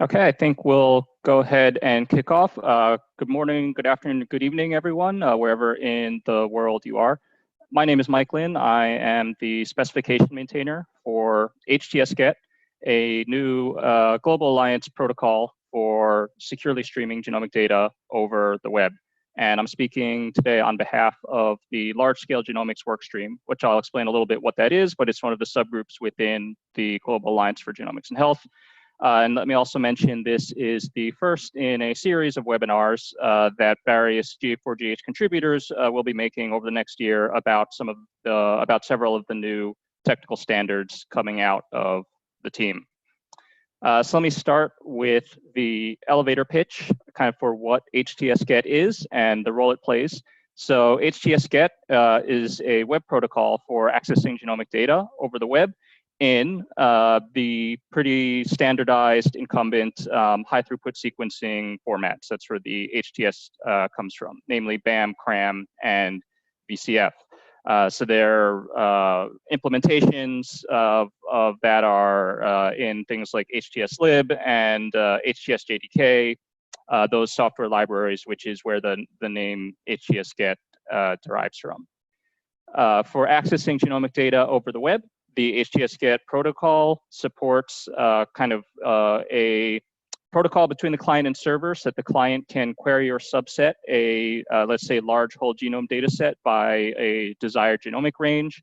Okay, I think we'll go ahead and kick off. Good morning, good afternoon, good evening, everyone, wherever in the world you are. My name is Mike Lin. I am the specification maintainer for htsget, a new global alliance protocol for securely streaming genomic data over the web. And I'm speaking today on behalf of the large-scale genomics workstream, which I'll explain a little bit what that is, but it's one of the subgroups within the Global Alliance for Genomics and Health. And let me also mention this is the first in a series of webinars that various GA4GH contributors will be making over the next year about several of the new technical standards coming out of the team. So let me start with the elevator pitch, kind of for what htsget is and the role it plays. So htsget is a web protocol for accessing genomic data over the web in the pretty standardized incumbent high throughput sequencing formats. That's where the HTS comes from, namely BAM, CRAM, and VCF. So their implementations of that are in things like HTS-lib and HTS-JDK, those software libraries, which is where the name htsget derives from. For accessing genomic data over the web, the htsget protocol supports a protocol between the client and server so that the client can query or subset a, let's say, large whole genome data set by a desired genomic range.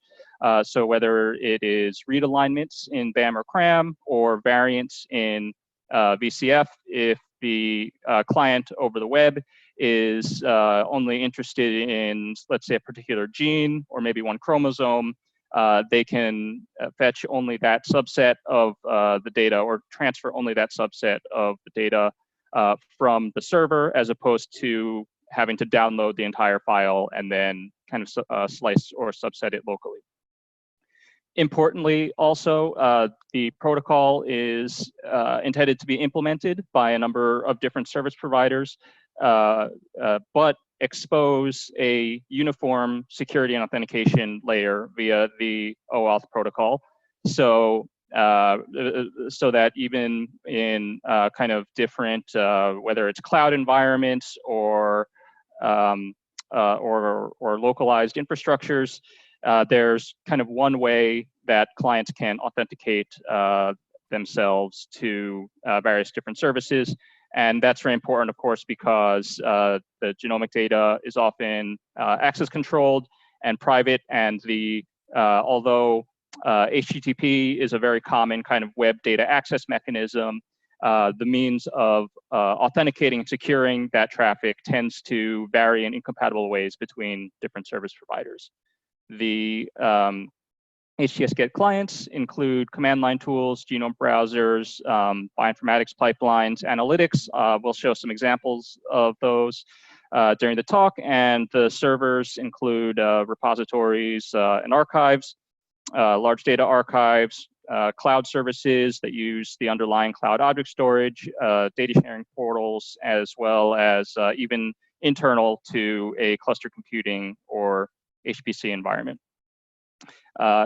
So whether it is read alignments in BAM or CRAM or variants in VCF, if the client over the web is only interested in, let's say, a particular gene or maybe one chromosome, they can fetch only that subset of the data or transfer only that subset of the data from the server, as opposed to having to download the entire file and then kind of slice or subset it locally. Importantly, also, the protocol is intended to be implemented by a number of different service providers, but expose a uniform security and authentication layer via the OAuth protocol. So, so that even in kind of different, whether it's cloud environments or localized infrastructures, there's kind of one way that clients can authenticate themselves to various different services. And that's very important, of course, because the genomic data is often access controlled and private, and although HTTP is a very common kind of web data access mechanism, the means of authenticating and securing that traffic tends to vary in incompatible ways between different service providers. The htsget clients include command line tools, genome browsers, bioinformatics pipelines, analytics. We'll show some examples of those during the talk, and the servers include repositories and archives, large data archives, cloud services that use the underlying cloud object storage, data sharing portals, as well as even internal to a cluster computing or HPC environment.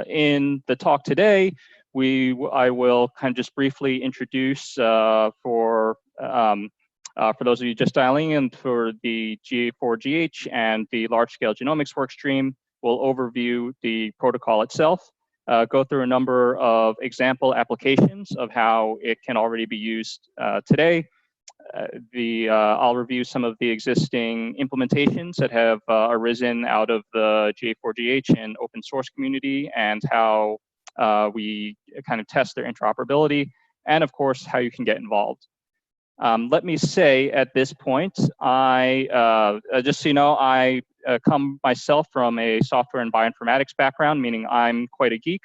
In the talk today, I will kind of just briefly introduce for those of you just dialing in for the GA4GH and the large-scale genomics workstream, we'll overview the protocol itself, go through a number of example applications of how it can already be used today. I'll review some of the existing implementations that have arisen out of the GA4GH and open source community, and how we kind of test their interoperability, and of course, how you can get involved. Let me say at this point, just so you know, I come myself from a software and bioinformatics background, meaning I'm quite a geek.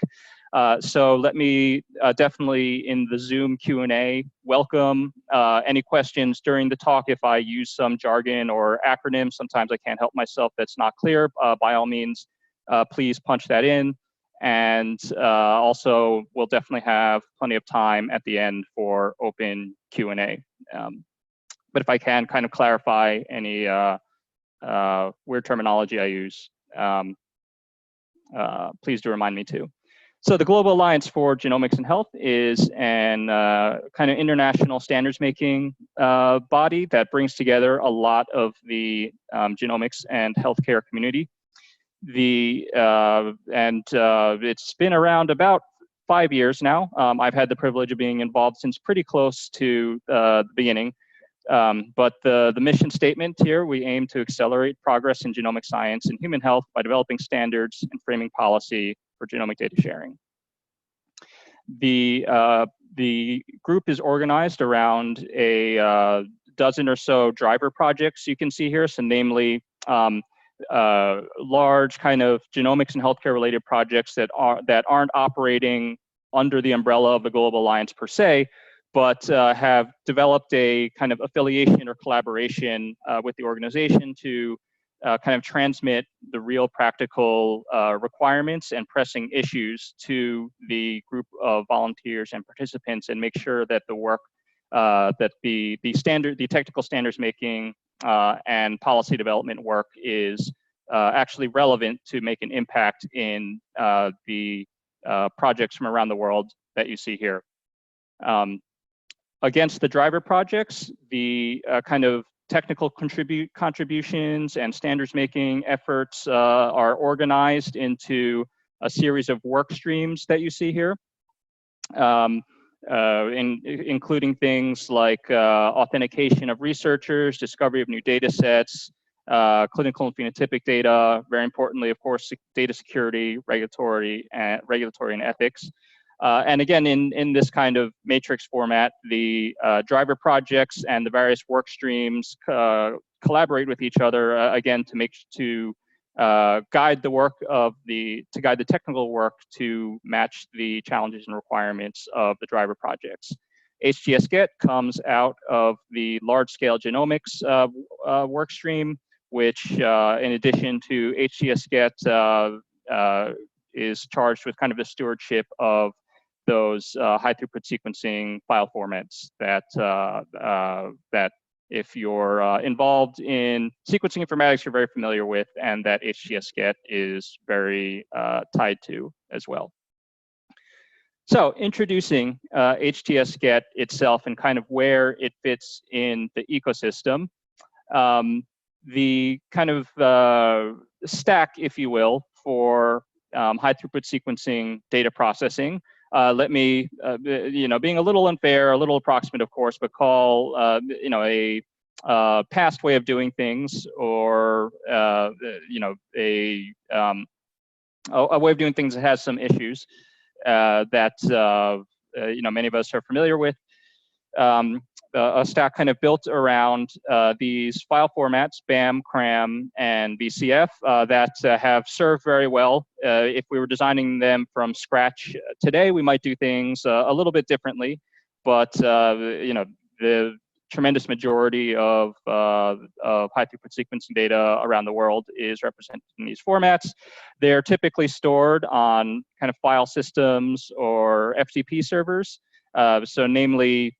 So let me definitely in the Zoom Q&A welcome any questions during the talk. If I use some jargon or acronyms, sometimes I can't help myself, that's not clear. By all means, please punch that in. And also, we'll definitely have plenty of time at the end for open Q&A. But if I can kind of clarify any weird terminology I use, please do remind me too. So the Global Alliance for Genomics and Health is an kind of international standards making body that brings together a lot of the genomics and healthcare community. It's been around about 5 years now. I've had the privilege of being involved since pretty close to the beginning. But the mission statement here, we aim to accelerate progress in genomic science and human health by developing standards and framing policy for genomic data sharing. The group is organized around a dozen or so driver projects you can see here. So namely, large kind of genomics and healthcare related projects that aren't operating under the umbrella of the Global Alliance per se, but have developed a kind of affiliation or collaboration with the organization to kind of transmit the real practical requirements and pressing issues to the group of volunteers and participants, and make sure that the work that the technical standards making and policy development work is actually relevant to make an impact in the projects from around the world that you see here. Against the driver projects, the kind of technical contributions and standards making efforts are organized into a series of work streams that you see here, including things like authentication of researchers, discovery of new data sets, clinical and phenotypic data, very importantly, of course, data security, regulatory and ethics. And again, in this kind of matrix format, the driver projects and the various work streams collaborate with each other, again, to guide the technical work to match the challenges and requirements of the driver projects. htsget comes out of the large-scale genomics work stream, which, in addition to htsget, is charged with kind of the stewardship of those high-throughput sequencing file formats that if you're involved in sequencing informatics, you're very familiar with, and that htsget is very tied to as well. So introducing htsget itself and kind of where it fits in the ecosystem. The kind of stack, if you will, for high-throughput sequencing data processing. Let me, being a little unfair, a little approximate, of course, but call, a past way of doing things, or, a way of doing things that has some issues that, many of us are familiar with. A stack kind of built around these file formats, BAM, CRAM, and BCF, that have served very well. If we were designing them from scratch today, we might do things a little bit differently, but the tremendous majority of high-throughput sequencing data around the world is represented in these formats. They're typically stored on kind of file systems or FTP servers. So namely,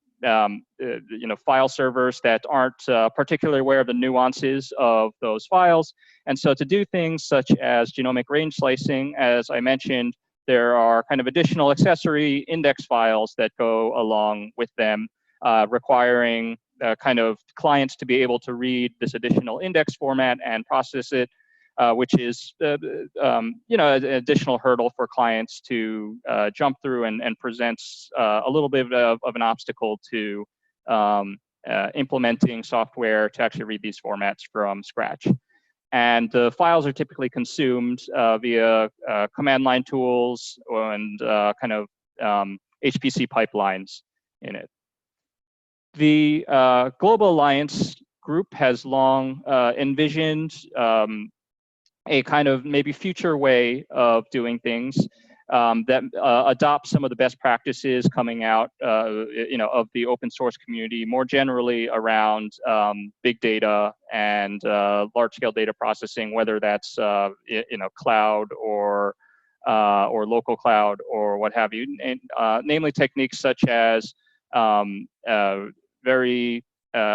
file servers that aren't particularly aware of the nuances of those files. And so to do things such as genomic range slicing, as I mentioned, there are kind of additional accessory index files that go along with them, requiring kind of clients to be able to read this additional index format and process it, which is an additional hurdle for clients to jump through, and presents a little bit of an obstacle to implementing software to actually read these formats from scratch. And the files are typically consumed via command line tools and kind of HPC pipelines in it. The Global Alliance group has long envisioned a kind of maybe future way of doing things that adopt some of the best practices coming out, of the open source community more generally around big data and large-scale data processing, whether that's cloud or local cloud or what have you, and namely techniques such as very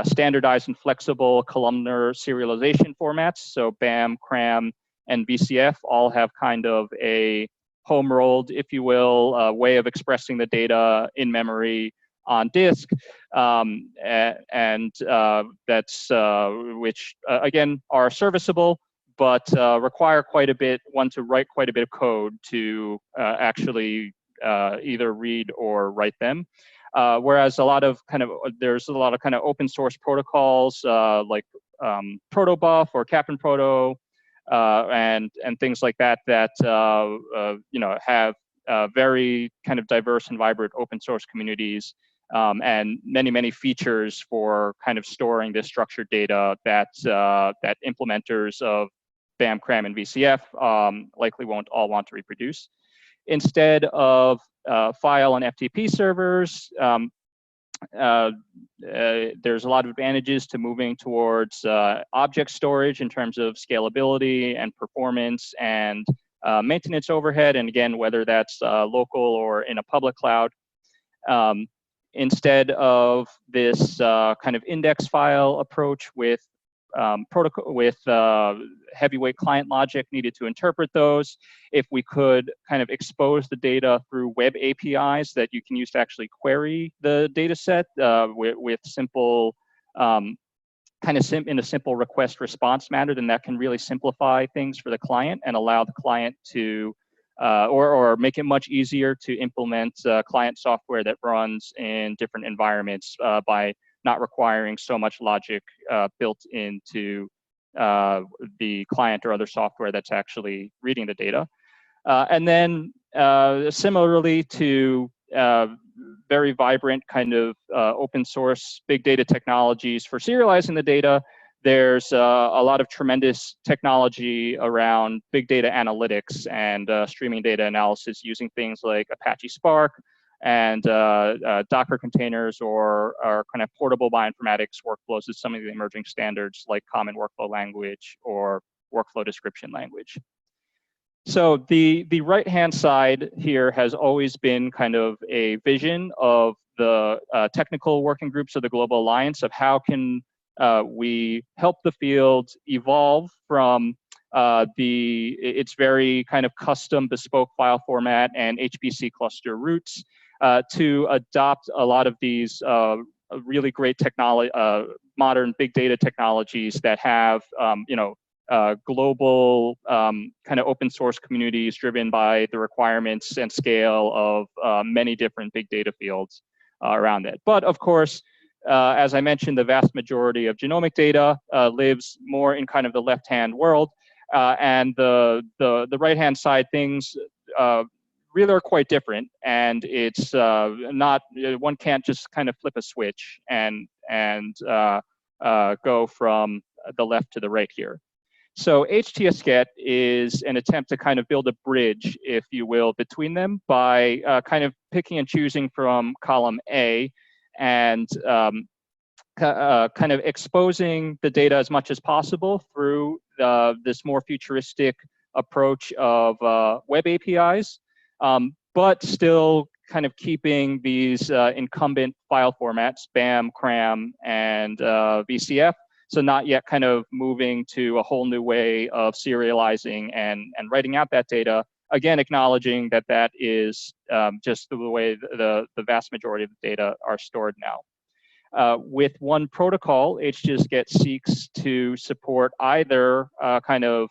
standardized and flexible columnar serialization formats. So BAM, CRAM, and BCF all have kind of a home-rolled, if you will, way of expressing the data in memory on disk, and that's which again are serviceable, but require quite a bit, one to write quite a bit of code to actually either read or write them. Whereas a lot of there's a lot of kind of open source protocols like protobuf or Captain Proto and things like that that you know, have very kind of diverse and vibrant open source communities, and many features for kind of storing this structured data that that implementers of BAM, CRAM, and VCF likely won't all want to reproduce. Instead of file and FTP servers, there's a lot of advantages to moving towards object storage in terms of scalability and performance and maintenance overhead, and again, whether that's local or in a public cloud. Instead of this kind of index file approach with protocol with heavyweight client logic needed to interpret those, if we could kind of expose the data through web APIs that you can use to actually query the data set with simple in a simple request response manner, then that can really simplify things for the client and allow the client to or make it much easier to implement client software that runs in different environments by not requiring so much logic built into the client or other software that's actually reading the data. And then similarly to very vibrant kind of open source big data technologies for serializing the data, there's a lot of tremendous technology around big data analytics and streaming data analysis using things like Apache Spark and Docker containers or kind of portable bioinformatics workflows is some of the emerging standards like Common Workflow Language or Workflow Description Language. So the right-hand side here has always been kind of a vision of the technical working groups of the Global Alliance of how can we help the field evolve from its very kind of custom bespoke file format and HPC cluster roots to adopt a lot of these really great technology, modern big data technologies that have you know, global kind of open source communities driven by the requirements and scale of many different big data fields around it. But of course, as I mentioned, the vast majority of genomic data lives more in kind of the left-hand world, and the right-hand side things really are quite different, and it's not, one can't just kind of flip a switch and go from the left to the right here. So htsget is an attempt to kind of build a bridge, if you will, between them by kind of picking and choosing from column A and kind of exposing the data as much as possible through this more futuristic approach of web APIs, but still kind of keeping these incumbent file formats, BAM, CRAM, and VCF. So not yet kind of moving to a whole new way of serializing and writing out that data. Again, acknowledging that that is just the way the vast majority of the data are stored now. With one protocol, htsget seeks to support either kind of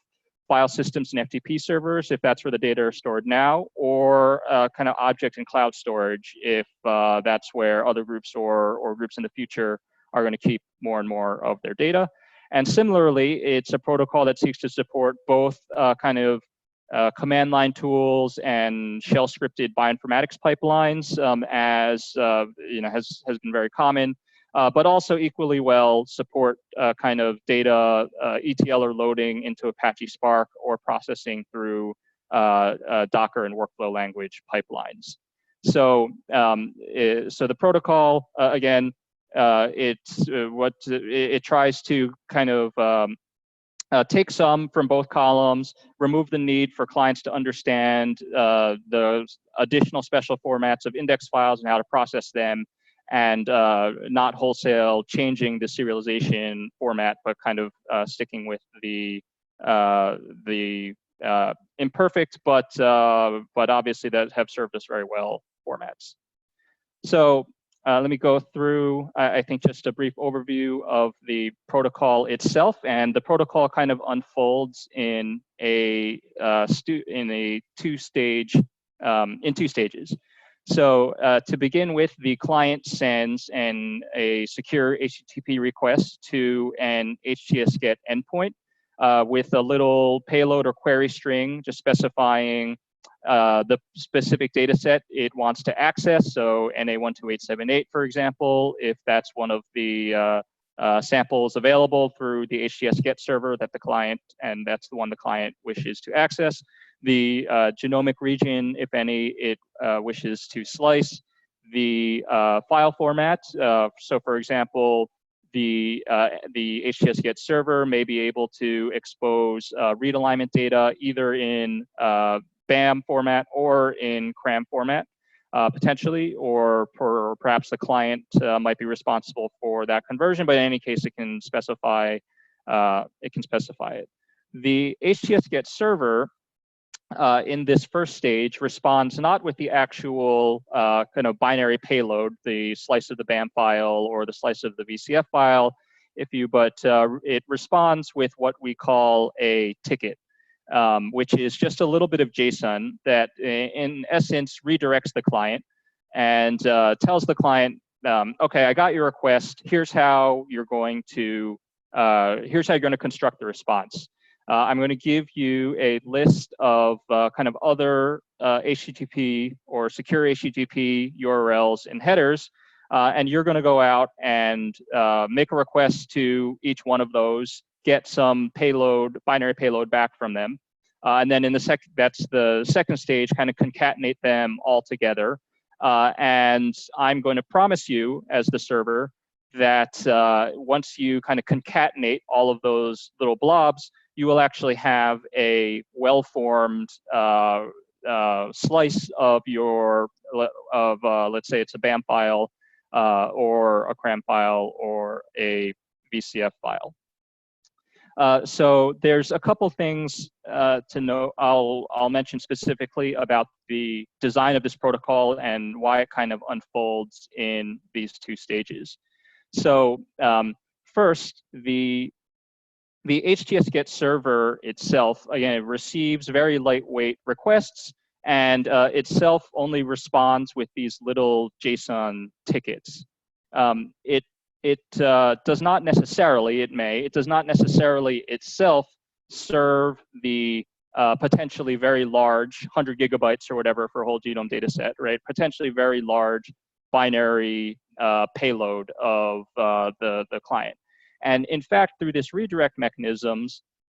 file systems and FTP servers, if that's where the data are stored now, or kind of object and cloud storage, if that's where other groups or groups in the future are going to keep more and more of their data. And similarly, it's a protocol that seeks to support both kind of command line tools and shell scripted bioinformatics pipelines, as you know, has been very common, but also equally well support kind of data ETL or loading into Apache Spark or processing through Docker and workflow language pipelines. So so the protocol again, it tries to kind of take some from both columns, remove the need for clients to understand the additional special formats of index files and how to process them, and not wholesale changing the serialization format, but kind of sticking with the imperfect, but obviously that have served us very well formats. So let me go through, I think, just a brief overview of the protocol itself, and the protocol kind of unfolds in two stages. So to begin with, the client sends a secure HTTP request to an htsget endpoint with a little payload or query string, just specifying the specific data set it wants to access. So NA12878, for example, if that's one of the samples available through the htsget server that the client, and that's the one the client wishes to access. The genomic region, if any, it wishes to slice. The file format. So for example, the htsget server may be able to expose read alignment data either in BAM format or in CRAM format, potentially, or perhaps the client might be responsible for that conversion, but in any case, it can specify it. The htsget server in this first stage responds not with the actual kind of binary payload, the slice of the BAM file or the slice of the VCF file, but it responds with what we call a ticket. Which is just a little bit of JSON that, in essence, redirects the client and tells the client, okay, I got your request. Here's how you're going to construct the response. I'm going to give you a list of kind of other HTTP or secure HTTP URLs and headers, and you're going to go out and make a request to each one of those, get some payload, binary payload back from them. And then that's the second stage, kind of concatenate them all together. And I'm going to promise you as the server that once you kind of concatenate all of those little blobs, you will actually have a well-formed slice of let's say it's a BAM file or a CRAM file or a VCF file. So there's a couple things to know. I'll mention specifically about the design of this protocol and why it kind of unfolds in these two stages. So first, the htsget server itself, again, it receives very lightweight requests and itself only responds with these little JSON tickets. It does not necessarily itself serve the potentially very large 100 gigabytes or whatever for a whole genome data set, right? Potentially very large binary payload of the client. And in fact, through this redirect mechanism,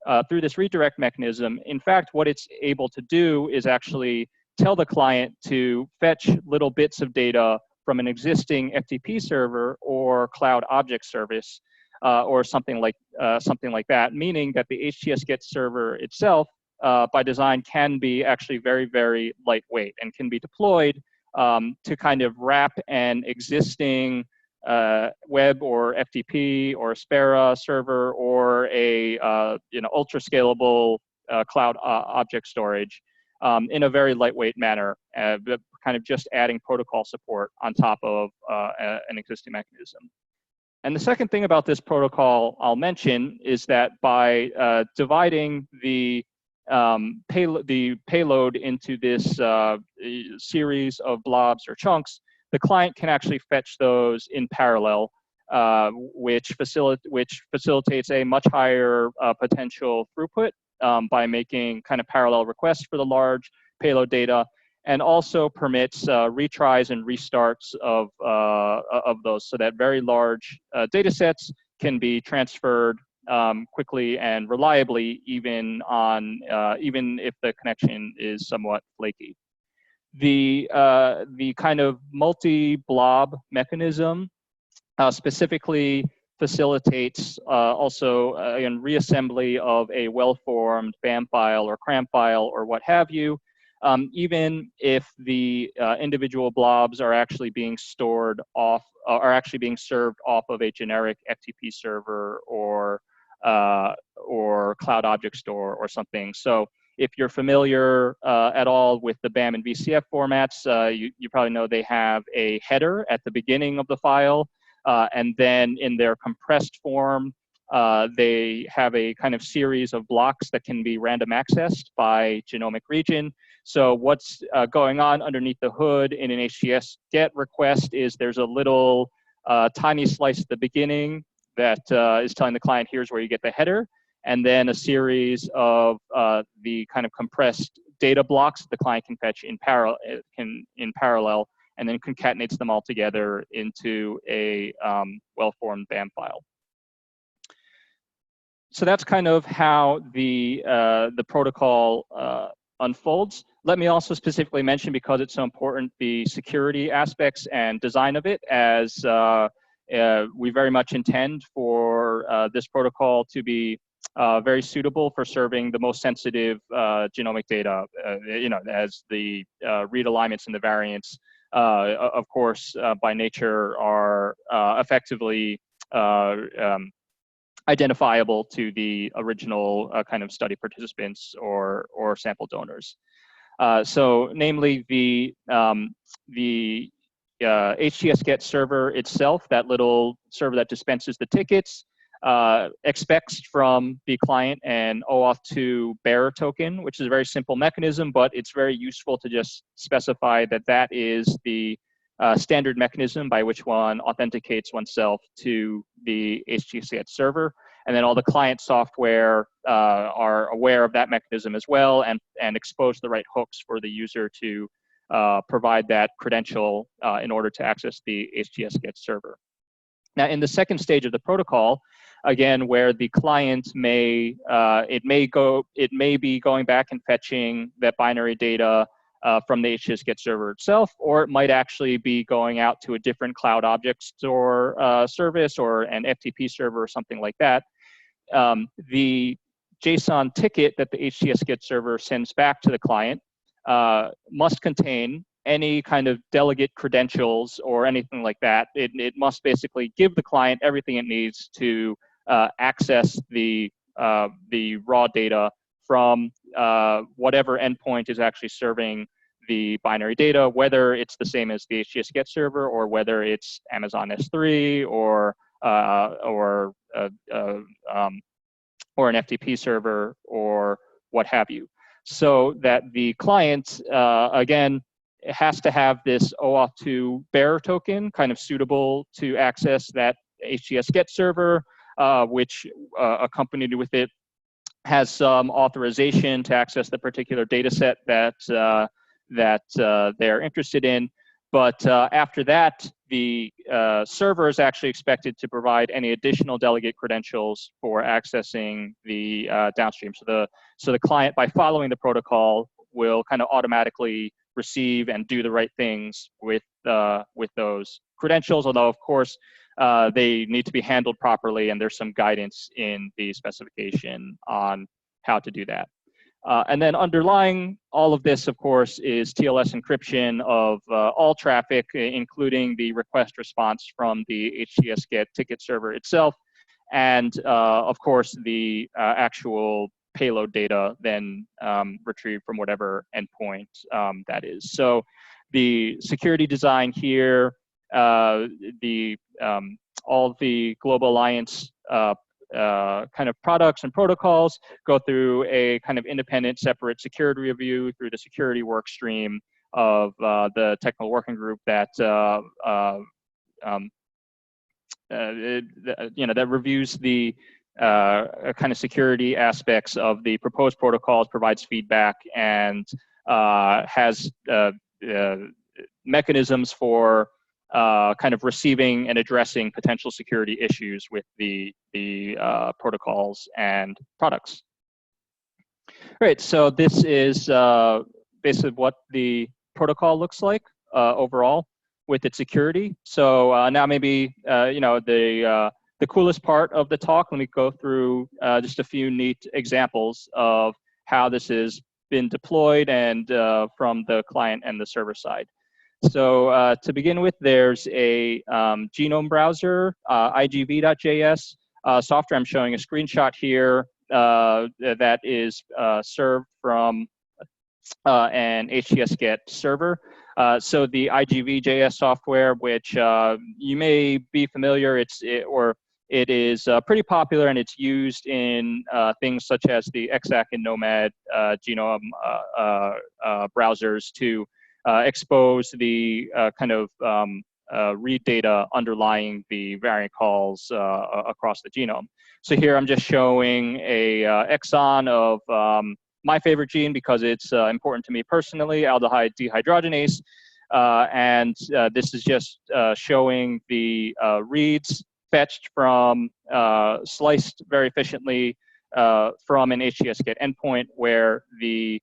in fact, what it's able to do is actually tell the client to fetch little bits of data from an existing FTP server or cloud object service or something like that, meaning that the htsget server itself, by design, can be actually very, very lightweight and can be deployed to kind of wrap an existing web or FTP or Spera server or a ultra scalable cloud object storage in a very lightweight manner, kind of just adding protocol support on top of an existing mechanism. And the second thing about this protocol I'll mention is that by dividing the payload into this series of blobs or chunks, the client can actually fetch those in parallel, which facilitates a much higher potential throughput by making kind of parallel requests for the large payload data, and also permits retries and restarts of those, so that very large data sets can be transferred quickly and reliably, even if the connection is somewhat flaky. The kind of multi-blob mechanism specifically facilitates also again reassembly of a well-formed BAM file or CRAM file or what have you, even if the individual blobs are actually being served off of a generic FTP server or cloud object store or something. So If you're familiar at all with the BAM and VCF formats, you probably know they have a header at the beginning of the file, and then in their compressed form, they have a kind of series of blocks that can be random accessed by genomic region. So what's going on underneath the hood in an htsget request is there's a little tiny slice at the beginning that is telling the client, here's where you get the header, and then a series of the kind of compressed data blocks that the client can fetch in parallel, and then concatenates them all together into a well-formed BAM file. So that's kind of how the protocol unfolds. Let me also specifically mention, because it's so important, the security aspects and design of it, as we very much intend for this protocol to be very suitable for serving the most sensitive genomic data, as the read alignments and the variants, of course, by nature are effectively identifiable to the original kind of study participants or sample donors. So namely the htsget server itself, that little server that dispenses the tickets, expects from the client an OAuth2 bearer token, which is a very simple mechanism, but it's very useful to just specify that that is the standard mechanism by which one authenticates oneself to the htsget server. And then all the client software are aware of that mechanism as well, and expose the right hooks for the user to provide that credential in order to access the htsget server. Now, in the second stage of the protocol, again, where the client may be going back and fetching that binary data from the htsget server itself, or it might actually be going out to a different cloud object store service or an FTP server or something like that. The JSON ticket that the htsget server sends back to the client must contain any kind of delegate credentials or anything like that. It must basically give the client everything it needs to access the raw data from whatever endpoint is actually serving the binary data, whether it's the same as the htsget server or whether it's Amazon S3 or an FTP server or what have you. So that the client, again, has to have this OAuth2 bearer token kind of suitable to access that htsget server, which accompanied with it has some authorization to access the particular data set that they're interested in. But after that, the server is actually expected to provide any additional delegate credentials for accessing the downstream. So the client, by following the protocol, will kind of automatically receive and do the right things with those credentials, although of course they need to be handled properly, and there's some guidance in the specification on how to do that. And then underlying all of this, of course, is TLS encryption of all traffic, including the request response from the htsget ticket server itself, and of course the actual payload data then retrieved from whatever endpoint that is. So the security design here, all the Global Alliance kind of products and protocols go through a kind of independent, separate security review through the security work stream of the technical working group that that reviews the kind of security aspects of the proposed protocols, provides feedback, and has mechanisms for kind of receiving and addressing potential security issues with the protocols and products. All right, so this is basically what the protocol looks like overall with its security. So now maybe the coolest part of the talk, let me go through just a few neat examples of how this has been deployed and from the client and the server side. So to begin with, there's a genome browser, igv.js software. I'm showing a screenshot here that is served from an htsget server. So the IGV.js software, which you may be familiar, it is pretty popular, and it's used in things such as the Exec and Nomad genome browsers to expose the kind of read data underlying the variant calls across the genome. So here I'm just showing a exon of my favorite gene because it's important to me personally, aldehyde dehydrogenase. And this is just showing the reads fetched from, sliced very efficiently from an htsget endpoint where the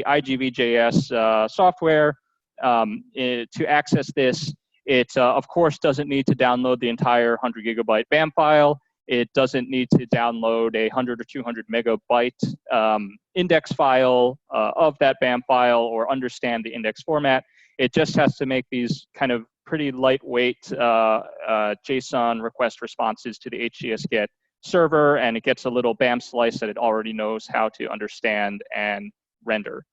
IGV.js software, to access this, it of course doesn't need to download the entire 100 gigabyte BAM file. It doesn't need to download a 100 or 200 megabyte index file of that BAM file or understand the index format. It just has to make these kind of pretty lightweight JSON request responses to the htsget server, and it gets a little BAM slice that it already knows how to understand and render.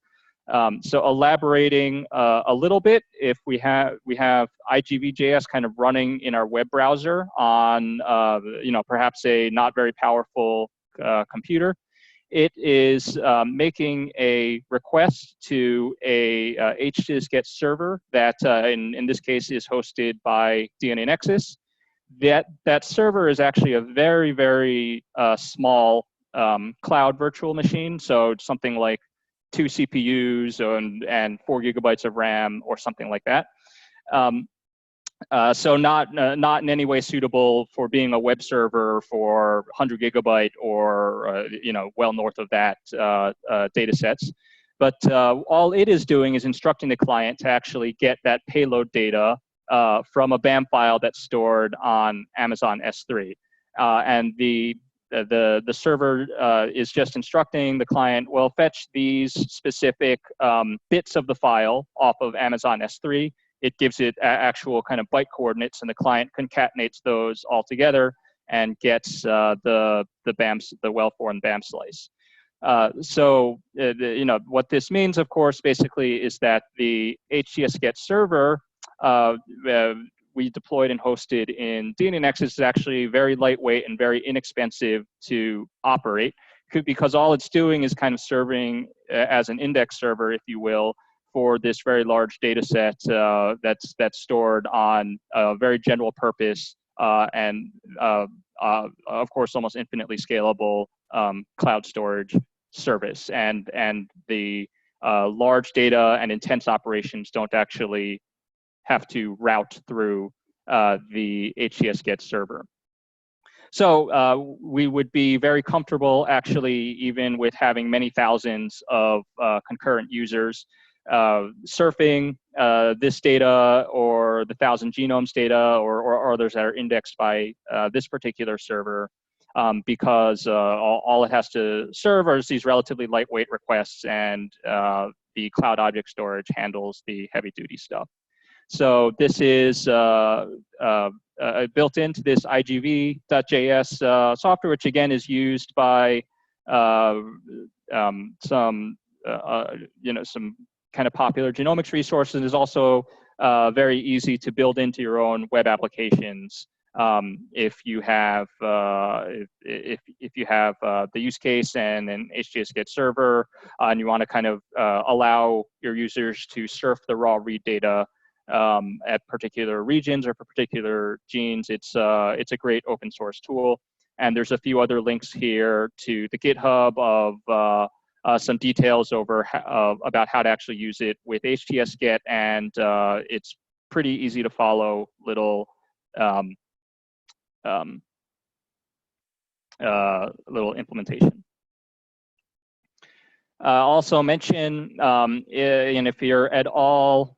So elaborating a little bit, if we have IGV.js kind of running in our web browser on perhaps a not very powerful computer, it is making a request to a htsget server that in this case is hosted by DNA Nexus. That server is actually a very, very small cloud virtual machine, so something like 2 CPUs and 4 gigabytes of RAM or something like that. So not in any way suitable for being a web server for 100 gigabyte or well north of that data sets. But all it is doing is instructing the client to actually get that payload data from a BAM file that's stored on Amazon S3, and the server is just instructing the client, well, fetch these specific bits of the file off of Amazon S3. It gives it actual kind of byte coordinates, and the client concatenates those all together and gets the well-formed BAM slice. So what this means, of course, basically is that the htsget server we deployed and hosted in DNA Nexus is actually very lightweight and very inexpensive to operate, because all it's doing is kind of serving as an index server, if you will, for this very large data set that's stored on a very general purpose and of course almost infinitely scalable cloud storage service. And the large data and intense operations don't actually have to route through the htsget server. So we would be very comfortable actually even with having many thousands of concurrent users surfing this data or the 1,000 genomes data or others that are indexed by this particular server, because all it has to serve are these relatively lightweight requests, and the cloud object storage handles the heavy duty stuff. So this is built into this IGV.js software, which again is used by some kind of popular genomics resources. It is also very easy to build into your own web applications if you have if you have the use case and an htsget server, and you want to kind of allow your users to surf the raw read data at particular regions or for particular genes. It's a great open source tool, and there's a few other links here to the GitHub of some details over about how to actually use it with htsget, and it's pretty easy to follow little little implementation. Also mention, and if you're at all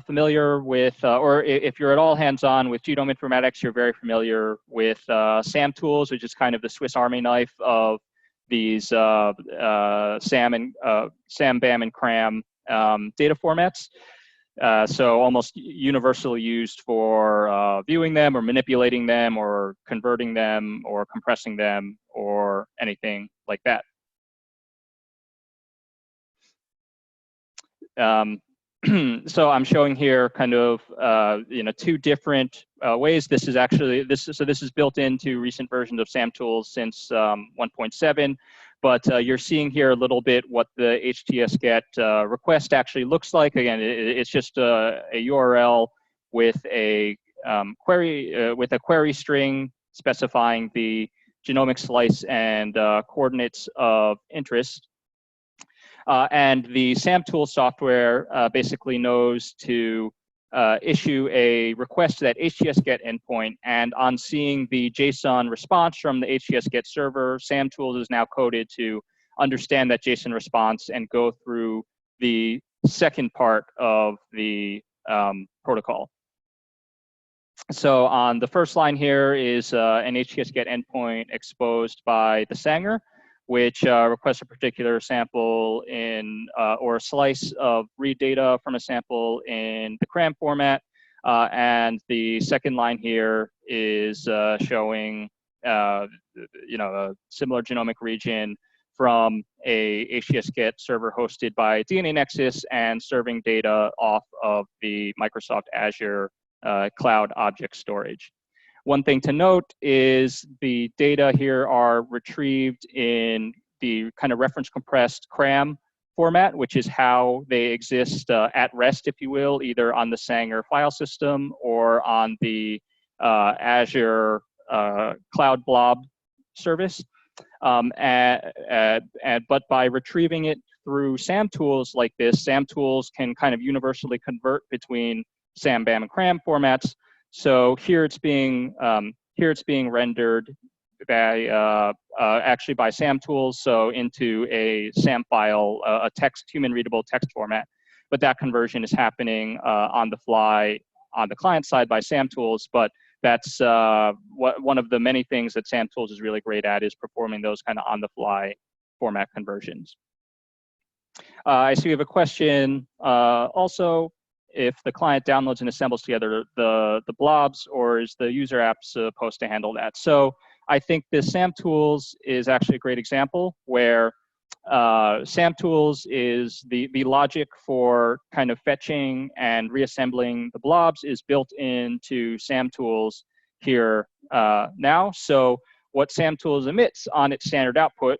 familiar with, or if you're at all hands-on with genome informatics, you're very familiar with SAM tools, which is kind of the Swiss Army knife of these SAM, BAM, and CRAM data formats. So almost universally used for viewing them or manipulating them or converting them or compressing them or anything like that. So I'm showing here kind of two different ways. This is actually this is built into recent versions of SAM tools since 1.7. But you're seeing here a little bit what the htsget request actually looks like. Again, it's just a URL with a query string specifying the genomic slice and coordinates of interest. And the SAM tool software basically knows to issue a request to that htsget endpoint, and on seeing the JSON response from the htsget server, SAM tools is now coded to understand that JSON response and go through the second part of the protocol. So on the first line here is an htsget endpoint exposed by the Sanger, which requests a particular sample in or a slice of read data from a sample in the CRAM format. And the second line here is showing a similar genomic region from a htsget server hosted by DNA Nexus and serving data off of the Microsoft Azure cloud object storage. One thing to note is the data here are retrieved in the kind of reference compressed CRAM format, which is how they exist at rest, if you will, either on the Sanger file system or on the Azure Cloud Blob service. But by retrieving it through SAM tools like this, SAM tools can kind of universally convert between SAM, BAM, and CRAM formats. So here it's being rendered by actually by SAM tools, so into a SAM file, a text, human readable text format. But that conversion is happening on the fly on the client side by SAM tools. But that's one of the many things that SAM tools is really great at, is performing those kind of on the fly format conversions. I see we have a question also. If the client downloads and assembles together the blobs, or is the user app supposed to handle that? So I think this SAM tools is actually a great example where SAM tools is the logic for kind of fetching and reassembling the blobs is built into SAM tools here now. So what SAM tools emits on its standard output,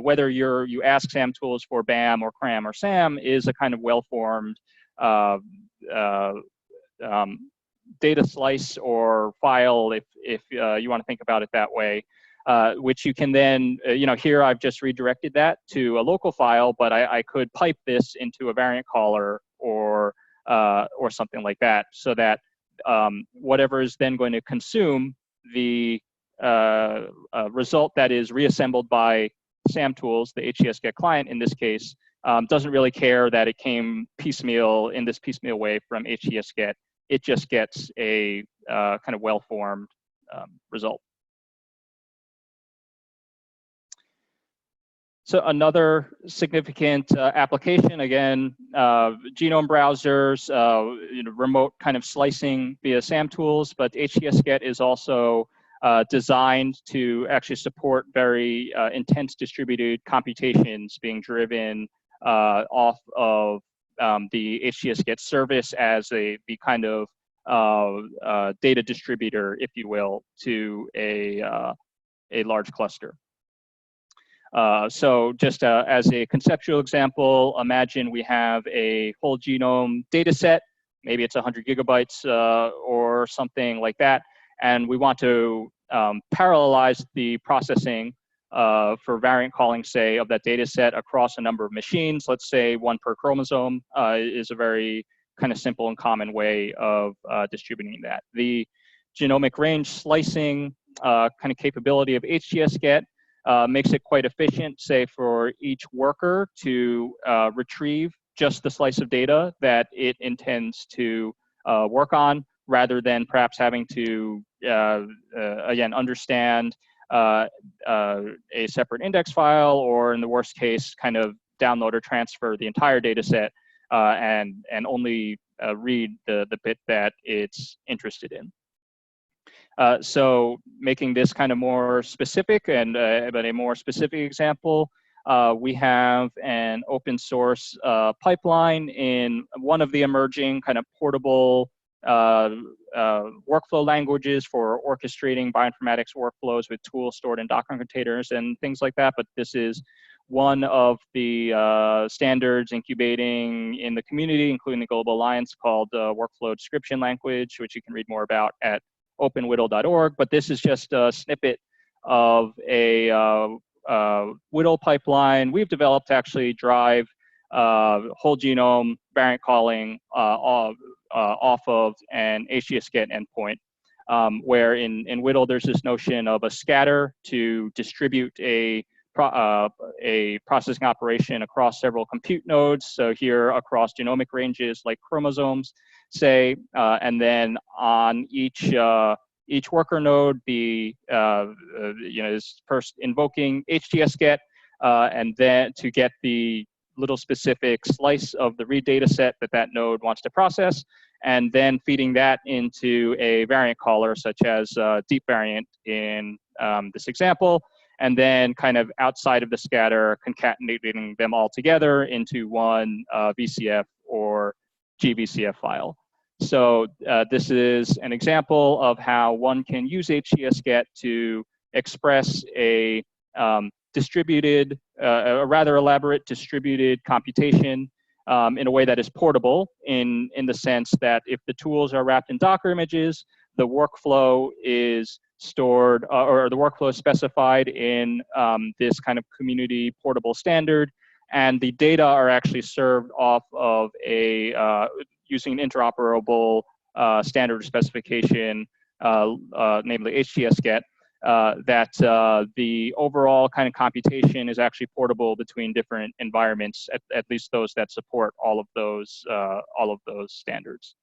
whether you ask SAM tools for BAM or CRAM or SAM, is a kind of well-formed data slice or file, if you want to think about it that way, which you can then, here I've just redirected that to a local file, but I could pipe this into a variant caller or something like that, so that whatever is then going to consume the result that is reassembled by SAM tools, the htsget client in this case, doesn't really care that it came piecemeal in this piecemeal way from htsget. It just gets a kind of well-formed result. So another significant application, again, genome browsers, remote kind of slicing via SAM tools, but htsget is also designed to actually support very intense distributed computations being driven off of the htsget service as the kind of data distributor, if you will, to a large cluster. So just as a conceptual example, imagine we have a whole genome data set, maybe it's 100 gigabytes or something like that, and we want to parallelize the processing for variant calling, say, of that data set across a number of machines. Let's say one per chromosome is a very kind of simple and common way of distributing that. The genomic range slicing kind of capability of htsget makes it quite efficient, say, for each worker to retrieve just the slice of data that it intends to work on, rather than perhaps having to, again, understand a separate index file, or in the worst case, kind of download or transfer the entire data set and only read the bit that it's interested in. So making this kind of more specific, and but a more specific example, we have an open source pipeline in one of the emerging kind of portable workflow languages for orchestrating bioinformatics workflows with tools stored in Docker containers and things like that. But this is one of the standards incubating in the community, including the Global Alliance, called Workflow Description Language, which you can read more about at openwhittle.org. But this is just a snippet of a WHITTLE pipeline we've developed to actually drive whole genome variant calling off of an htsget endpoint, where in WHITTLE there's this notion of a scatter to distribute a processing operation across several compute nodes. So here across genomic ranges like chromosomes, say, and then on each worker node, is first invoking htsget, and then to get the little specific slice of the read data set that node wants to process, and then feeding that into a variant caller, such as deep variant in this example, and then kind of outside of the scatter, concatenating them all together into one VCF or GVCF file. So this is an example of how one can use htsget to express a distributed, a rather elaborate distributed computation in a way that is portable, in the sense that if the tools are wrapped in Docker images, the workflow is stored, or the workflow is specified in this kind of community portable standard, and the data are actually served off of a using an interoperable standard specification, namely htsget, that the overall kind of computation is actually portable between different environments, at least those that support all of those standards.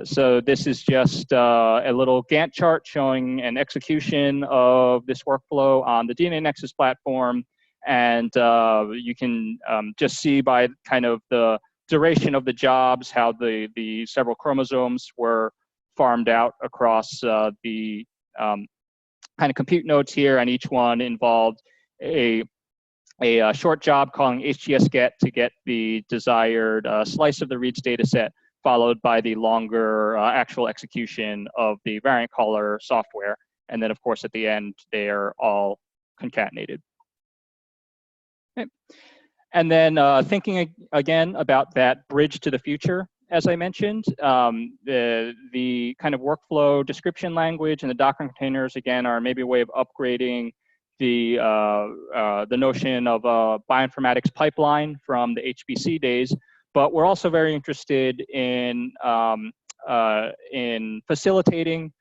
So this is just a little Gantt chart showing an execution of this workflow on the DNA Nexus platform, and you can just see by kind of the duration of the jobs how the several chromosomes were farmed out across the kind of compute nodes here, and each one involved a short job calling htsget to get the desired slice of the reads data set, followed by the longer actual execution of the variant caller software. And then, of course, at the end, they are all concatenated. Okay. And then thinking again about that bridge to the future, as I mentioned, the kind of workflow description language and the Docker containers, again, are maybe a way of upgrading the notion of a bioinformatics pipeline from the HPC days. But we're also very interested in facilitating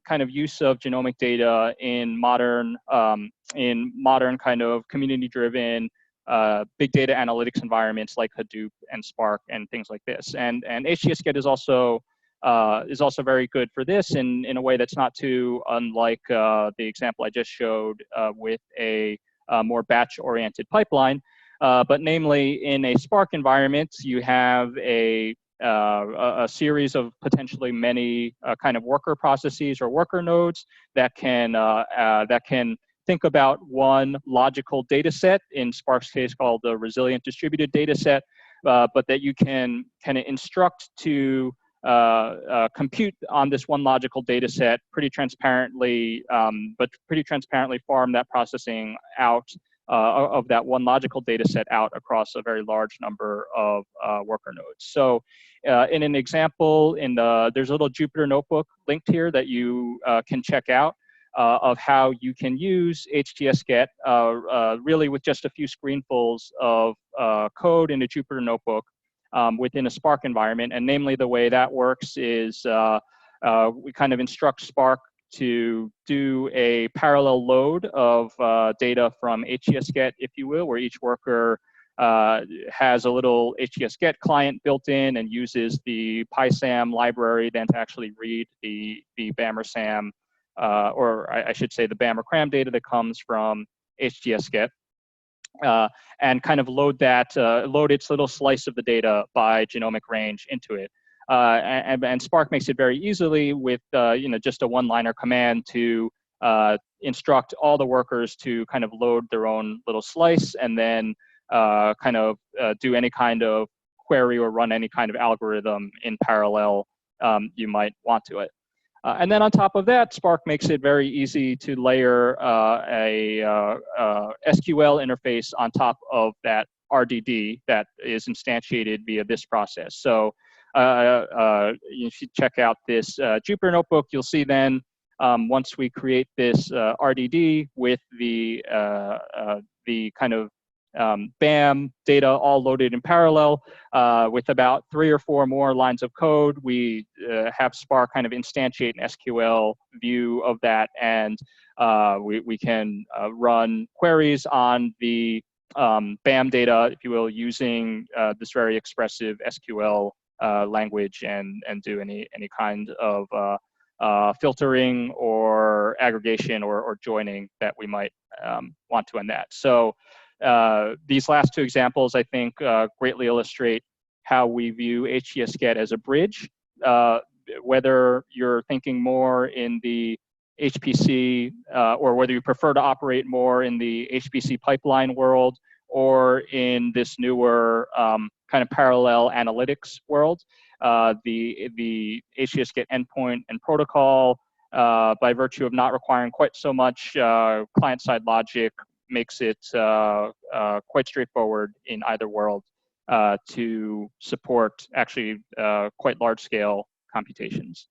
kind of use of genomic data in modern kind of community-driven big data analytics environments like Hadoop and Spark and things like this. And htsget is also very good for this in a way that's not too unlike the example I just showed with a more batch-oriented pipeline. But namely, in a Spark environment, you have a series of potentially many kind of worker processes or worker nodes that can think about one logical data set, in Spark's case called the resilient distributed data set, but that you can kind of instruct to compute on this one logical data set pretty transparently, but pretty transparently farm that processing out of that one logical data set out across a very large number of worker nodes. So in an example, there's a little Jupyter notebook linked here that you can check out of how you can use htsget really with just a few screenfuls of code in a Jupyter notebook within a Spark environment. And namely, the way that works is we kind of instruct Spark to do a parallel load of data from htsget, if you will, where each worker has a little htsget client built in and uses the PySam library then to actually read the BAMR-SAM, or I should say the BAMR-CRAM data that comes from htsget. and kind of load its little slice of the data by genomic range into it. And Spark makes it very easily with just a one-liner command to instruct all the workers to kind of load their own little slice, and then do any kind of query or run any kind of algorithm in parallel you might want to it. And then on top of that, Spark makes it very easy to layer a SQL interface on top of that RDD that is instantiated via this process. So you should check out this Jupyter notebook. You'll see then once we create this RDD with the kind of BAM data all loaded in parallel with about 3 or 4 more lines of code, we have Spark kind of instantiate an SQL view of that, and we can run queries on the BAM data, if you will, using this very expressive SQL language, and do any kind of filtering or aggregation or joining that we might want to in that. So these last 2 examples, I think, greatly illustrate how we view htsget as a bridge. Whether you're thinking more in the HPC or whether you prefer to operate more in the HPC pipeline world or in this newer kind of parallel analytics world, the htsget endpoint and protocol, by virtue of not requiring quite so much client-side logic, makes it quite straightforward in either world to support actually quite large-scale computations.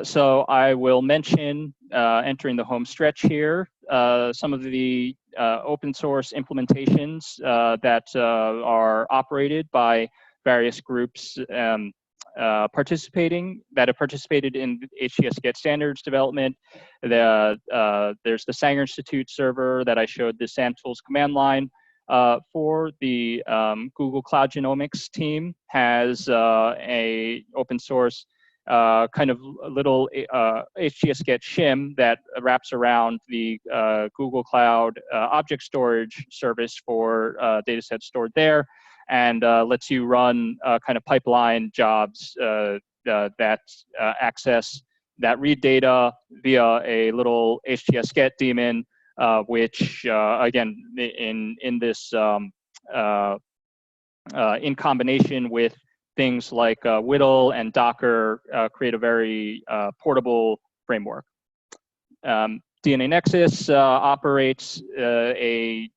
So I will mention, entering the home stretch here, some of the open source implementations that are operated by various groups that have participated in htsget standards development. There's the Sanger Institute server that I showed the SAMtools command line for. The Google Cloud Genomics team has a open source kind of little htsget shim that wraps around the Google Cloud object storage service for data sets stored there, and lets you run kind of pipeline jobs that access that read data via a little htsget daemon, which again in this in combination with things like WDL and Docker create a very portable framework. DNA Nexus operates again,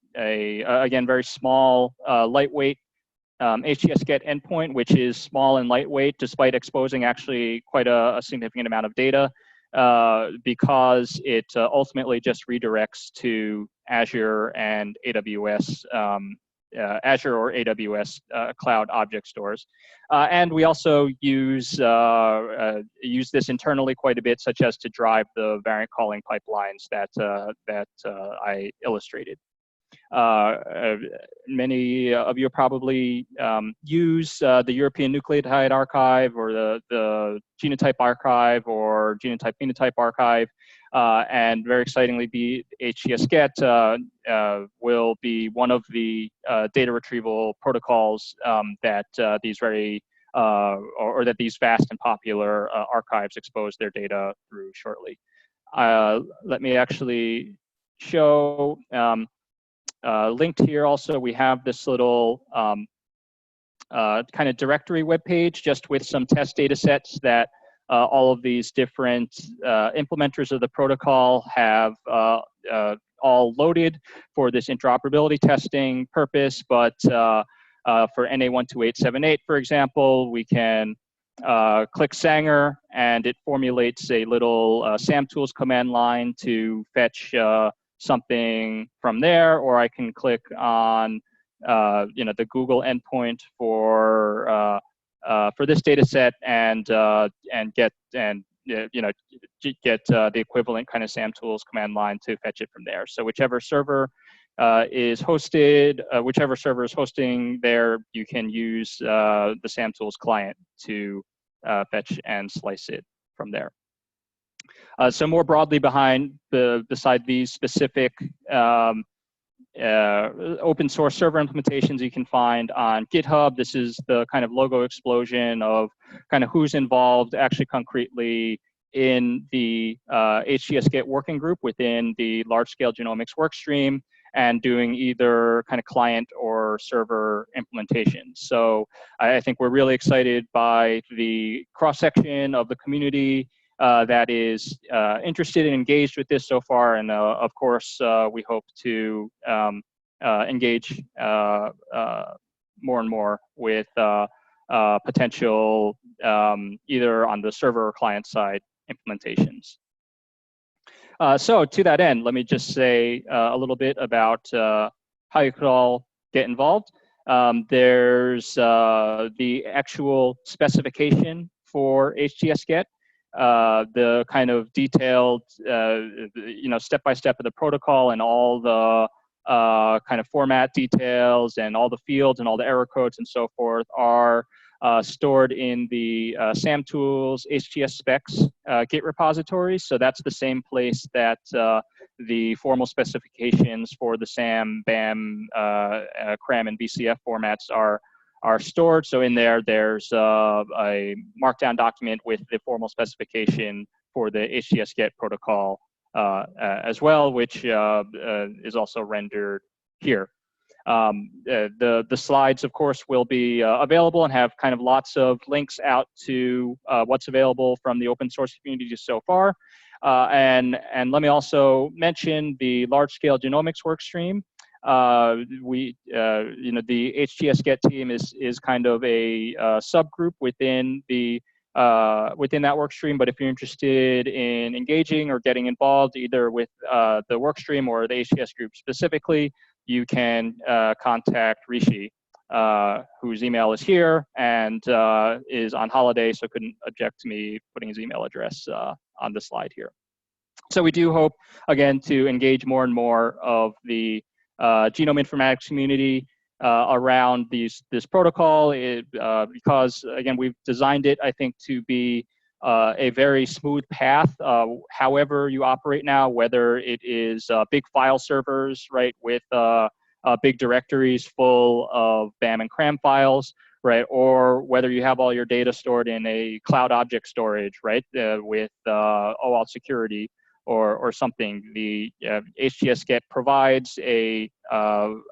very small, lightweight htsget endpoint, which is small and lightweight despite exposing actually quite a significant amount of data, because it ultimately just redirects to Azure and AWS, Azure or AWS cloud object stores. And we also use this internally quite a bit, such as to drive the variant calling pipelines that I illustrated. Many of you probably use the European Nucleotide Archive or the Genotype Archive or Genotype Phenotype Archive. And very excitingly, htsget will be one of the data retrieval protocols that these very or that these vast and popular archives expose their data through shortly. Let me actually show. Linked here also, we have this little kind of directory webpage just with some test data sets that all of these different implementers of the protocol have all loaded for this interoperability testing purpose. But for NA12878, for example, we can click Sanger and it formulates a little SAMtools command line to fetch something from there, or I can click on the Google endpoint for this data set and get the equivalent kind of SAMtools command line to fetch it from there. So whichever server is hosted, whichever server is hosting there, you can use the SAMtools client to fetch and slice it from there. So more broadly beside these specific open source server implementations you can find on GitHub. This is the kind of logo explosion of kind of who's involved actually concretely in the htsget working group within the large-scale genomics workstream and doing either kind of client or server implementation. So I think we're really excited by the cross-section of the community that is interested and engaged with this so far, and of course we hope to engage more and more with potential either on the server or client side implementations. So to that end, let me just say a little bit about how you could all get involved. There's the actual specification for htsget. The kind of detailed, step-by-step of the protocol and all the kind of format details and all the fields and all the error codes and so forth are stored in the SAM tools HTS specs Git repositories. So that's the same place that the formal specifications for the SAM, BAM, CRAM, and BCF formats are stored. So in there, there's a markdown document with the formal specification for the htsget protocol as well, which is also rendered here. The slides, of course, will be available and have kind of lots of links out to what's available from the open source community so far. And let me also mention the large-scale genomics workstream. The htsget team is kind of a subgroup within the within that work stream. But if you're interested in engaging or getting involved either with the work stream or the HTS group specifically, you can contact Rishi, whose email is here and is on holiday, so couldn't object to me putting his email address on the slide here. So we do hope, again, to engage more and more of the genome informatics community around this protocol, because, again, we've designed it, I think, to be a very smooth path, however you operate now, whether it is big file servers, right, with big directories full of BAM and CRAM files, right, or whether you have all your data stored in a cloud object storage, right, with OAuth security or something. The htsget provides a kind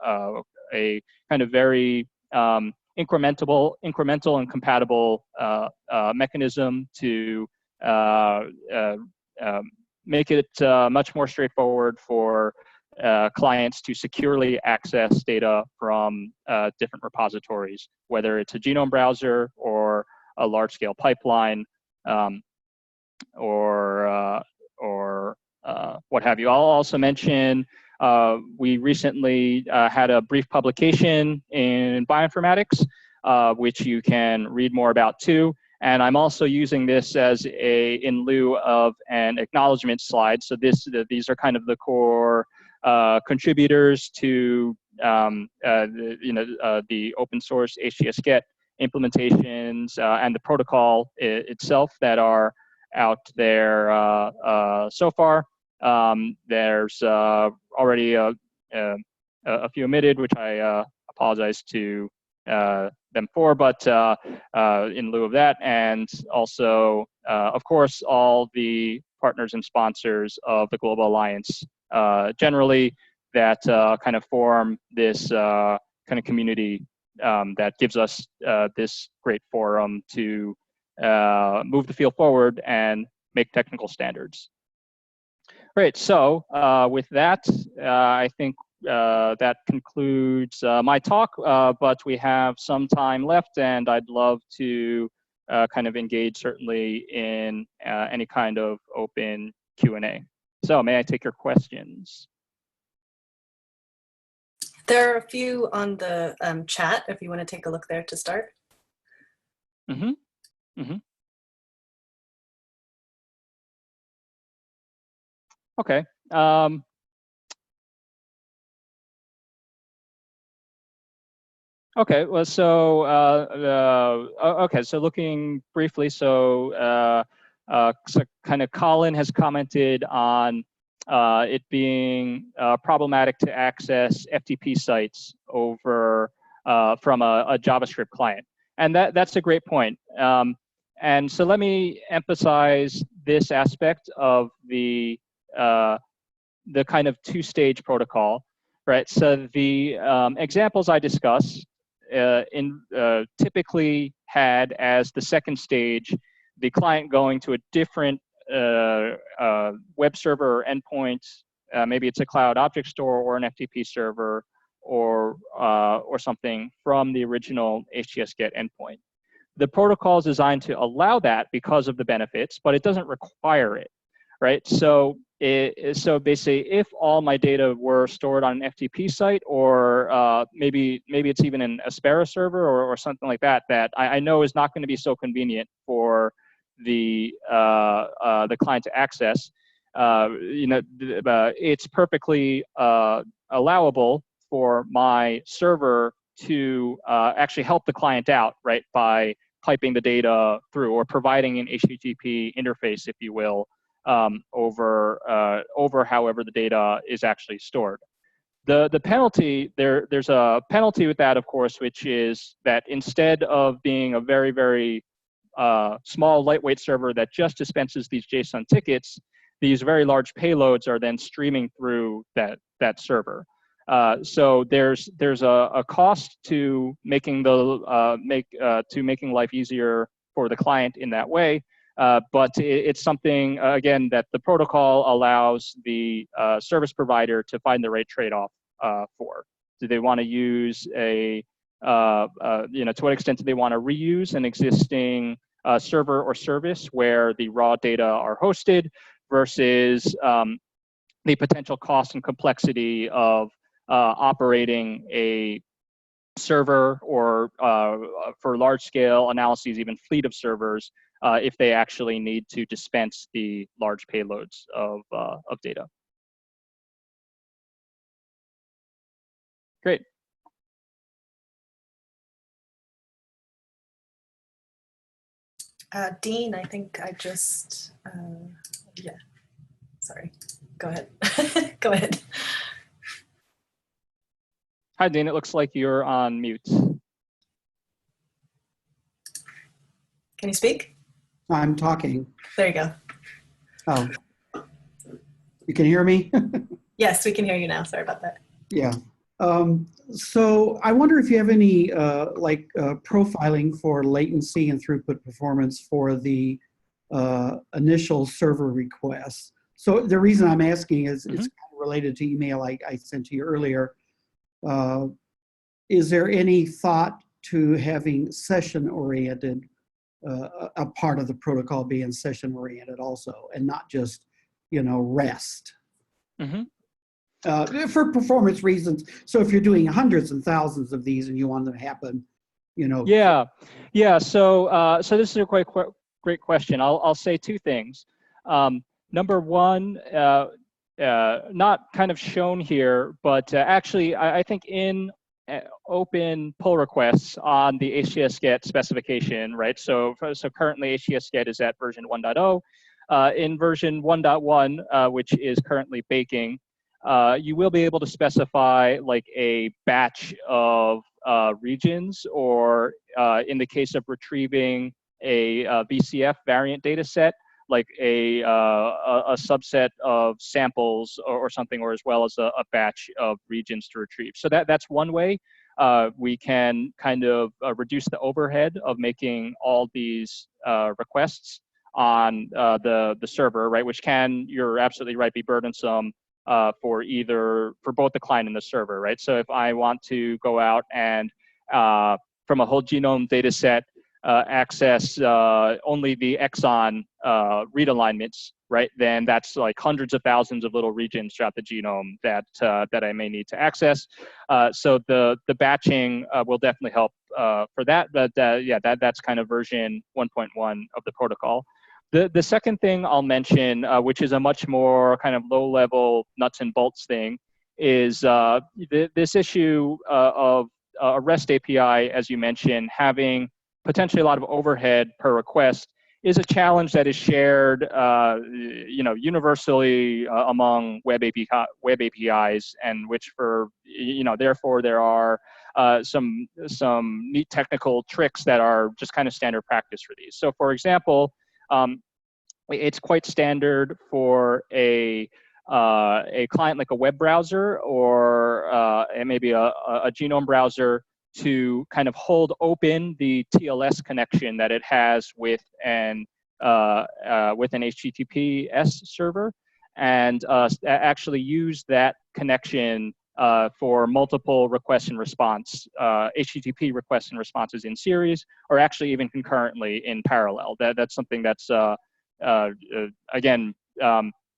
of very incremental and compatible mechanism to make it much more straightforward for clients to securely access data from different repositories, whether it's a genome browser or a large-scale pipeline or what have you. I'll also mention we recently had a brief publication in bioinformatics, which you can read more about too. And I'm also using this as in lieu of an acknowledgement slide. So these are kind of the core contributors to the open source htsget implementations and the protocol itself that are out there so far. There's already a few omitted, which I apologize to them for, but in lieu of that, and also, of course, all the partners and sponsors of the Global Alliance generally that kind of form this kind of community that gives us this great forum to move the field forward and make technical standards. Great, so with that, I think that concludes my talk, but we have some time left and I'd love to kind of engage certainly in any kind of open Q&A. So may I take your questions? There are a few on the chat if you want to take a look there to start. Mm-hmm. Mm-hmm. Okay. Okay. Well, so okay. So looking briefly, so kind of Colin has commented on it being problematic to access FTP sites over from a JavaScript client. And that's a great point. And so let me emphasize this aspect of the kind of two-stage protocol, right? So the examples I discuss typically had as the second stage the client going to a different web server or endpoint. Maybe it's a cloud object store or an FTP server or something from the original htsget endpoint. The protocol is designed to allow that because of the benefits, but it doesn't require it, right? So basically, if all my data were stored on an FTP site, or maybe it's even an Aspera server or something like that, that I know is not going to be so convenient for the client to access, it's perfectly allowable for my server to actually help the client out, right, by piping the data through or providing an HTTP interface, if you will, over however the data is actually stored. The penalty, there's a penalty with that, of course, which is that instead of being a very, very small lightweight server that just dispenses these JSON tickets, these very large payloads are then streaming through that server. So there's a cost to making making life easier for the client in that way, but it's something again that the protocol allows the service provider to find the right trade-off for. Do they want to use to what extent do they want to reuse an existing server or service where the raw data are hosted versus the potential cost and complexity of operating a server or for large-scale analyses, even fleet of servers, if they actually need to dispense the large payloads of data. Great. Dean, I think I just, yeah, sorry, go ahead. Go ahead. Hi, Dean, it looks like you're on mute. Can you speak? I'm talking. There you go. Oh, you can hear me? Yes, we can hear you now. Sorry about that. Yeah. So I wonder if you have any profiling for latency and throughput performance for the initial server requests. So the reason I'm asking is it's kind of related to email I sent to you earlier. Is there any thought to having session-oriented, a part of the protocol being session-oriented also, and not just, REST? For performance reasons. So if you're doing hundreds and thousands of these and you want them to happen, Yeah. So this is a great question. I'll say two things. Number one, not kind of shown here, but actually I think in open pull requests on the htsget specification, right? So currently htsget is at version 1.0. In version 1.1, which is currently baking, you will be able to specify like a batch of regions, or in the case of retrieving a VCF variant data set, like a subset of samples or something, or as well as a batch of regions to retrieve. So that's one way we can kind of reduce the overhead of making all these requests on the server, right? Which can, you're absolutely right, be burdensome for both the client and the server, right? So if I want to go out and from a whole genome data set, access only the exon read alignments, right? Then that's like hundreds of thousands of little regions throughout the genome that I may need to access. So the batching will definitely help for that. But yeah, that's kind of version 1.1 of the protocol. The second thing I'll mention, which is a much more kind of low-level nuts and bolts thing, is this issue of a REST API, as you mentioned, having potentially a lot of overhead per request is a challenge that is shared, universally among web APIs, and which therefore there are some neat technical tricks that are just kind of standard practice for these. So for example, it's quite standard for a client like a web browser or maybe a genome browser to kind of hold open the TLS connection that it has with an HTTPS server, and actually use that connection for multiple requests and response, HTTP requests and responses in series, or actually even concurrently in parallel. That's something that's again,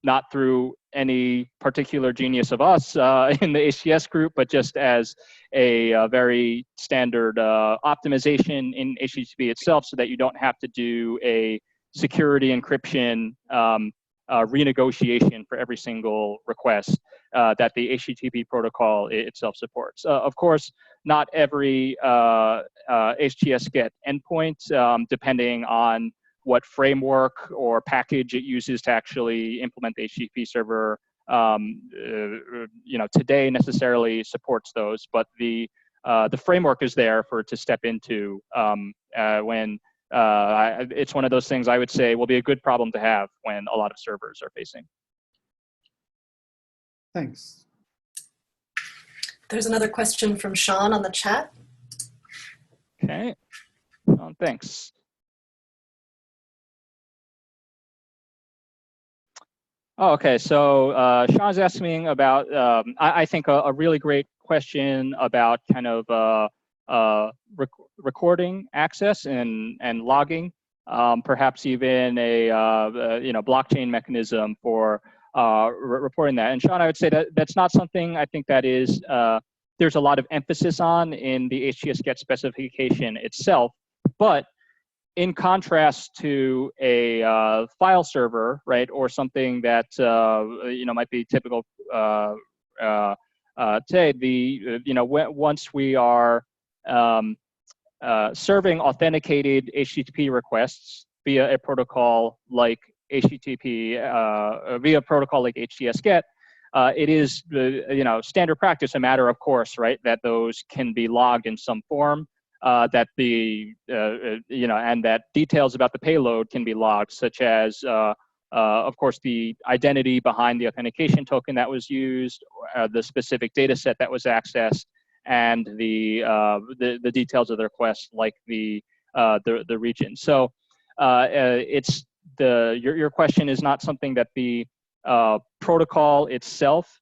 not through any particular genius of us in the HTS group, but just as a very standard optimization in HTTP itself, so that you don't have to do a security encryption renegotiation for every single request that the HTTP protocol itself supports. Of course, not every htsget endpoint, depending on what framework or package it uses to actually implement the HTTP server, today necessarily supports those, but the framework is there for it to step into when it's one of those things I would say will be a good problem to have when a lot of servers are facing. Thanks. There's another question from Sean on the chat. Okay, thanks. Oh, okay, so Sean's asking about, I think, a really great question about kind of recording access and logging, perhaps even a blockchain mechanism for reporting that. And Sean, I would say that that's not something I think that is there's a lot of emphasis on in the htsget specification itself, but in contrast to a file server, right, or something that might be typical today, once we are serving authenticated HTTP requests via a protocol like via a protocol like htsget, it is standard practice, a matter of course, right, that those can be logged in some form. That and that details about the payload can be logged, such as, of course, the identity behind the authentication token that was used, the specific data set that was accessed, and the details of the request, like the region. So it's your question is not something that the protocol itself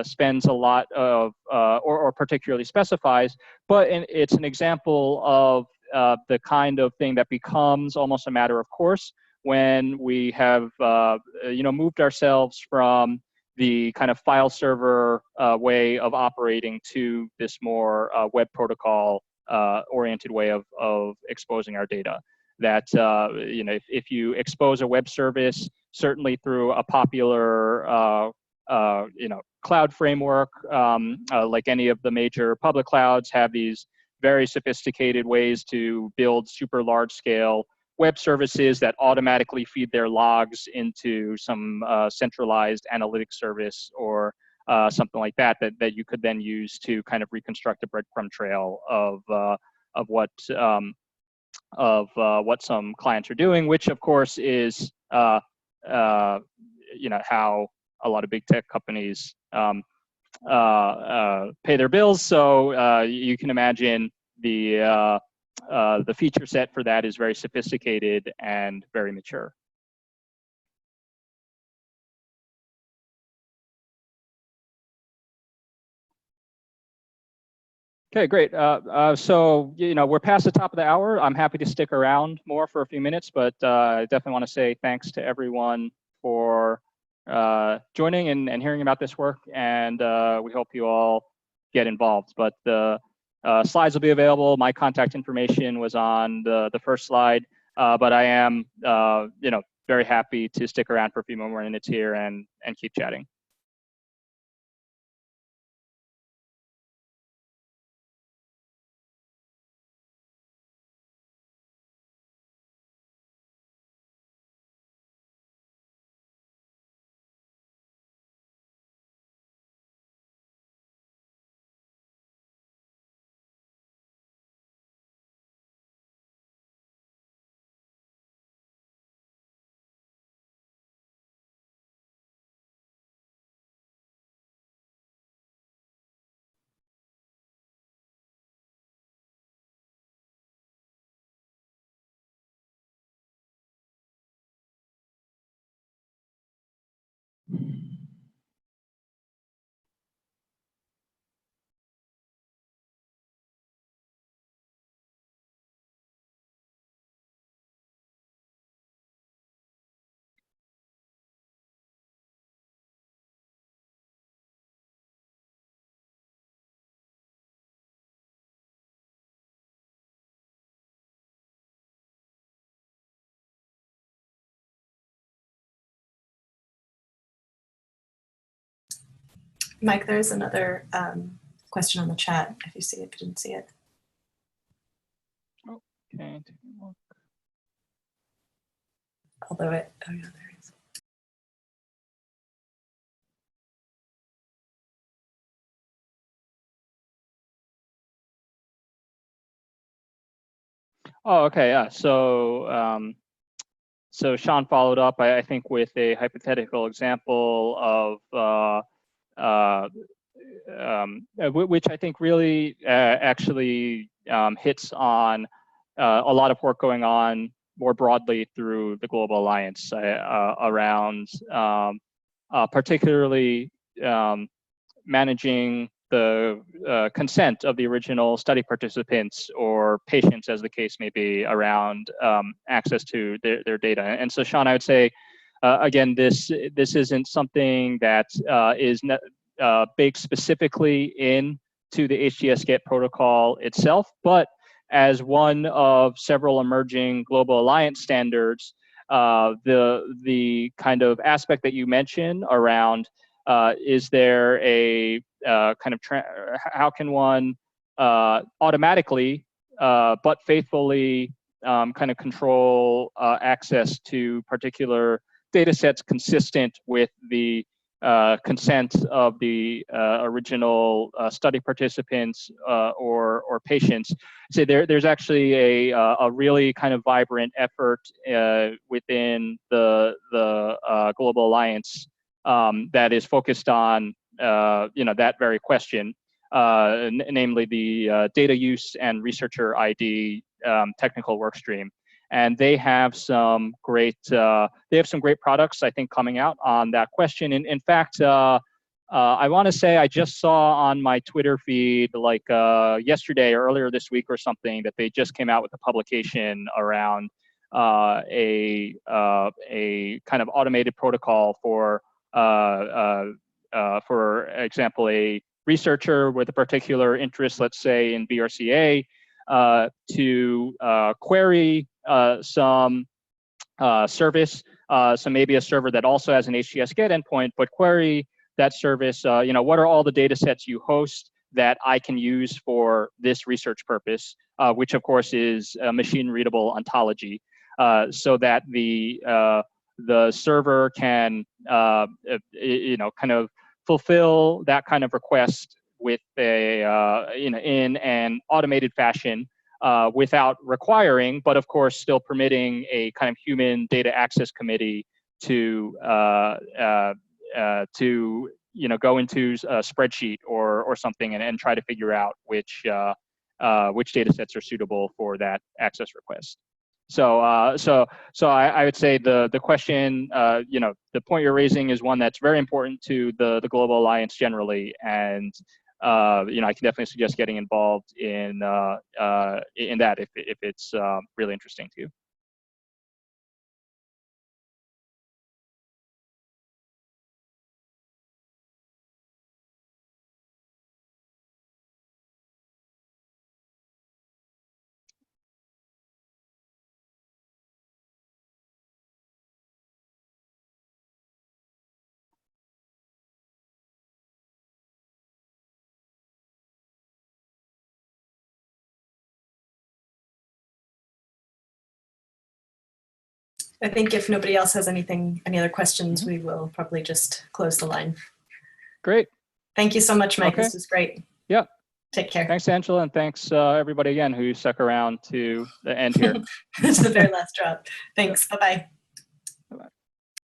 spends a lot of or particularly specifies, but it's an example of the kind of thing that becomes almost a matter of course when we have moved ourselves from the kind of file server way of operating to this more web protocol oriented way of exposing our data. That if you expose a web service, certainly through a popular cloud framework, like any of the major public clouds have these very sophisticated ways to build super large scale web services that automatically feed their logs into some centralized analytics service or something like that you could then use to kind of reconstruct a breadcrumb trail of what some clients are doing, which of course is how a lot of big tech companies pay their bills. So you can imagine the feature set for that is very sophisticated and very mature. Okay, great. So we're past the top of the hour. I'm happy to stick around more for a few minutes, but I definitely want to say thanks to everyone for joining and hearing about this work, and we hope you all get involved. But the slides will be available. My contact information was on the first slide, but I am very happy to stick around for a few more minutes here and keep chatting. Mike, there's another question on the chat, if you see it, if you didn't see it. Okay, take a look. Although it, oh yeah, there it is. Oh, okay, yeah. So, so Sean followed up, I think, with a hypothetical example of which I think really actually hits on a lot of work going on more broadly through the Global Alliance around particularly managing the consent of the original study participants or patients, as the case may be, around access to their data. And so, Sean, I would say, again, this isn't something that is baked specifically into the htsget protocol itself, but as one of several emerging Global Alliance standards, the kind of aspect that you mentioned around is there a kind of how can one automatically but faithfully kind of control access to particular data sets consistent with the consent of the original study participants or patients. So there's actually a really kind of vibrant effort within the Global Alliance that is focused on that very question, namely the data use and researcher ID technical workstream. And they have some great products, I think, coming out on that question. And in fact, I want to say I just saw on my Twitter feed, like yesterday or earlier this week or something, that they just came out with a publication around a kind of automated protocol for example, a researcher with a particular interest, let's say in BRCA, to query some service, so maybe a server that also has an htsget endpoint, but query that service, what are all the data sets you host that I can use for this research purpose, which of course is a machine readable ontology, so that the server can, kind of fulfill that kind of request with in an automated fashion, without requiring, but of course still permitting a kind of human data access committee to go into a spreadsheet or something and try to figure out which data sets are suitable for that access request. So I would say the question, the point you're raising is one that's very important to the Global Alliance generally, and I can definitely suggest getting involved in that if it's really interesting to you. I think if nobody else has any other questions, we will probably just close the line. Great. Thank you so much, Mike. Okay. This was great. Yeah. Take care. Thanks, Angela, and thanks everybody again who stuck around to the end here. To the very last drop. Thanks. Bye-bye.